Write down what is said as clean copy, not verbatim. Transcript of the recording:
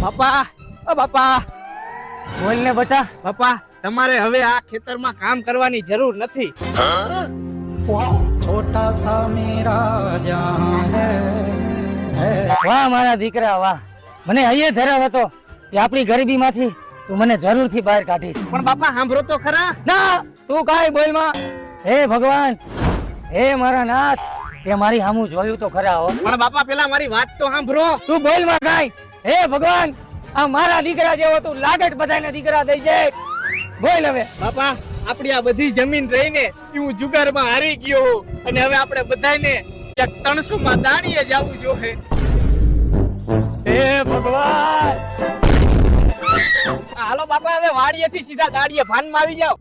બાપા, ઓ બાપા, બોલ ને બટા. બાપા તમારે હવે આ ખેતરમાં કામ કરવાની જરૂર નથી. છોટા સા મેરા જહાં હૈ. વાહ મારા દીકરા વાહ, મને હૈયે ધરાવ હતો કે આપણી ગરીબીમાંથી તું મને જરૂરથી બહાર કાઢીશ. પણ બાપા સાંભળો તો ખરા. ના, તું કાંઈ બોલ માં. હે ભગવાન, હે મારા નાથ, તે મારી સામું જોયું તો ખરા હો. પણ બાપા પેલા મારી વાત તો સાંભળો. તું બોલ માં કાંઈ. હે ભગવાન, આ મારા દીકરા જેવો તું લાગટ બધાને દીકરા દઈ જાય. બોલ હવે. બાપા આપણી આ બધી જમીન રહીને હું જુગારમાં હારી ગયો અને હવે આપણે બધાને એક 300 માં દાણીએ જવું જોઈએ. હે ભગવાન. હાલો બાપા હવે વાડીએથી સીધા દાડીએ ભાનમાં આવી જાઓ.